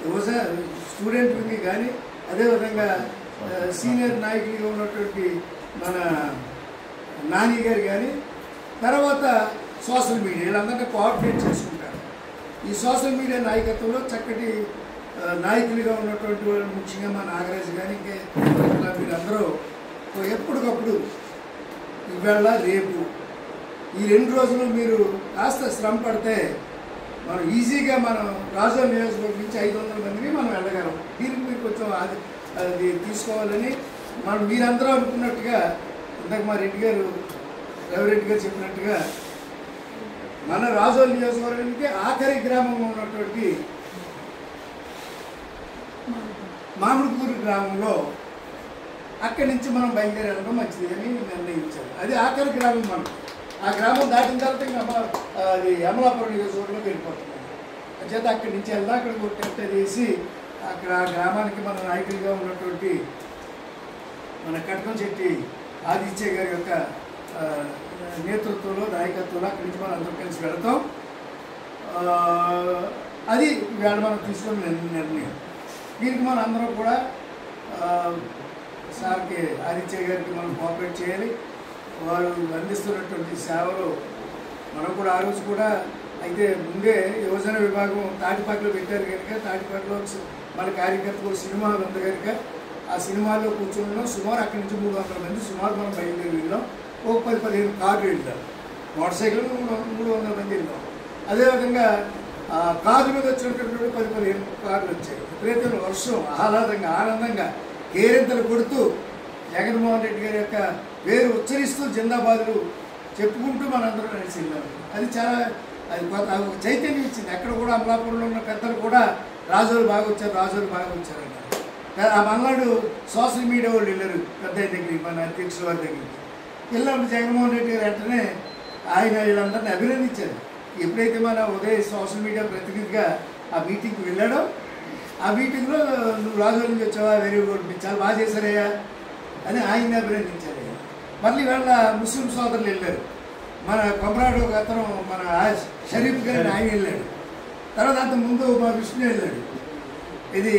యువజ స్టూడెంట్లకి కానీ అదేవిధంగా సీనియర్ నాయకులుగా ఉన్నటువంటి మన నాని గారు కానీ తర్వాత సోషల్ మీడియా వీళ్ళందరినీ కోఆర్డినేట్ చేసుకుంటారు. ఈ సోషల్ మీడియా నాయకత్వంలో చక్కటి నాయకులుగా ఉన్నటువంటి వాళ్ళు ముఖ్యంగా మా నాగరాజు కానీ ఇంకా వీళ్ళందరూ ఎప్పటికప్పుడు ఇవాళ రేపు ఈ 2 రోజులు మీరు కాస్త శ్రమ పడితే మనం ఈజీగా మనం రాజోల్ నియోజకవర్గం నుంచి 500 మందిని మనం వెళ్ళగలం. దీనికి మీరు కొంచెం అది తీసుకోవాలని మీరందరూ అనుకున్నట్టుగా ఇందాక మా రవిరెడ్డి గారు చెప్పినట్టుగా మన రాజోల్ నియోజకవర్గానికి ఆఖరి గ్రామంలో ఉన్నటువంటి మామిడిపూరి గ్రామంలో అక్కడి నుంచి మనం బయలుదేరి వెళ్ళడం మంచిది అని నిర్ణయించారు. అది ఆఖరి గ్రామం. మనం ఆ గ్రామం దాటిన తర్వాత ఇంకా అది అమలాపురం నియోజకవర్గంలోకి వెళ్ళిపోతున్నాం. అంచేత అక్కడి నుంచి వెళ్దా అక్కడికి ఒక టెంట్ వేసి అక్కడ ఆ గ్రామానికి మన నాయకులుగా ఉన్నటువంటి మన కటకంశెట్టి ఆదిత్య గారి యొక్క నేతృత్వంలో నాయకత్వంలో అక్కడి నుంచి మనం అందరూ కలిసి వెళతాం. అది వేళ మనం తీసుకున్న నిర్ణయం. దీనికి మనం అందరం కూడా సార్కి ఆదిత్య గారికి మనం కోఆపరేట్ చేయాలి. వారు అందిస్తున్నటువంటి సేవలు మనం కూడా ఆ రోజు కూడా అయితే ముందే యువజన విభాగం తాటిపాకలో పెట్టారు కనుక తాటిపాకలో మన కార్యకర్తలు సినిమా ఉంది కనుక ఆ సినిమాలో కూర్చున్నాం. సుమారు అక్కడి నుంచి 300 మంది సుమారు మనం బయలుదేరి వెళ్ళాం. ఒక 10-15 కార్లు వెళ్తాం. మోటార్ సైకిల్ 300 మంది వెళ్తాం. అదేవిధంగా కార్ల మీద వచ్చినటువంటి 10-15 కార్లు వచ్చాయి. విపరీతమైన వర్షం ఆహ్లాదంగా ఆనందంగా కేరింతలు కొడుతూ జగన్మోహన్ రెడ్డి గారి యొక్క పేరు ఉచ్చరిస్తూ జిందాబాదులు చెప్పుకుంటూ మనందరం నడిచి వెళ్ళాం. అది చాలా ఒక చైతన్యం ఇచ్చింది. అక్కడ కూడా అమలాపురంలో ఉన్న పెద్దలు కూడా రాజోలు బాగా వచ్చారు అన్నారు. ఆ మన్నాడు సోషల్ మీడియా వాళ్ళు వెళ్ళారు పెద్ద దగ్గరికి, మన అధ్యక్షుల వారి దగ్గరికి వెళ్ళినప్పుడు జగన్మోహన్ రెడ్డి గారు వెంటనే ఆయన వీళ్ళందరినీ అభినందించారు. ఎప్పుడైతే మన ఉదయ్ సోషల్ మీడియా ప్రతినిధిగా ఆ మీటింగ్కి వెళ్ళాడో ఆ మీటింగ్లో నువ్వు రాజోల నుంచి వచ్చావా, వెరీ గుడ్, మీరు చాలా బాగా చేశారయ్యా అని ఆయన్ని అభినందించారు. మళ్ళీ వాళ్ళ ముస్లిం సోదరులు వెళ్ళారు. మన కొమరాడు ఒక అతను మన షరీఫ్ గారిని ఆయన వెళ్ళాడు. తర్వాత అంత ముందు మా విష్ణు వెళ్ళాడు. ఇది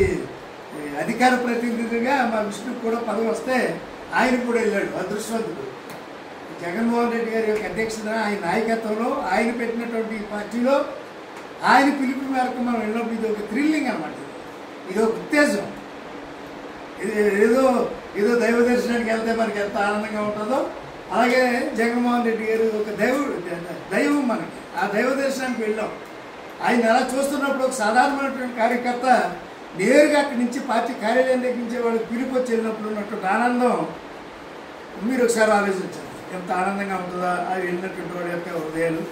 అధికార ప్రతినిధిగా మా విష్ణుకు కూడా పదవి వస్తే ఆయన కూడా వెళ్ళాడు. అదృష్టవంతుడు. జగన్మోహన్ రెడ్డి గారి యొక్క అధ్యక్షత ఆయన నాయకత్వంలో ఆయన పెట్టినటువంటి పార్టీలో ఆయన పిలుపు మేరకు మనం వెళ్ళినప్పుడు ఇది ఒక థ్రిల్లింగ్ అనమాట. ఇది ఒక ఉత్తేజం. ఏదో దైవ దర్శనానికి వెళ్తే మనకి ఎంత ఆనందంగా ఉంటుందో అలాగే జగన్మోహన్ రెడ్డి గారు ఒక దైవం మనకి. ఆ దైవ దర్శనానికి వెళ్ళాం. ఆయన అలా చూస్తున్నప్పుడు ఒక సాధారణమైనటువంటి కార్యకర్త నేరుగా అక్కడి నుంచి పార్టీ కార్యాలయం దగ్గర నుంచి వాళ్ళకి పిలుపు వచ్చి వెళ్ళినప్పుడు ఉన్నటువంటి ఆనందం మీరు ఒకసారి ఆలోచించారు. ఎంత ఆనందంగా ఉంటుందో అది వెళ్ళినటువంటి వాడి యొక్క హృదయాలు.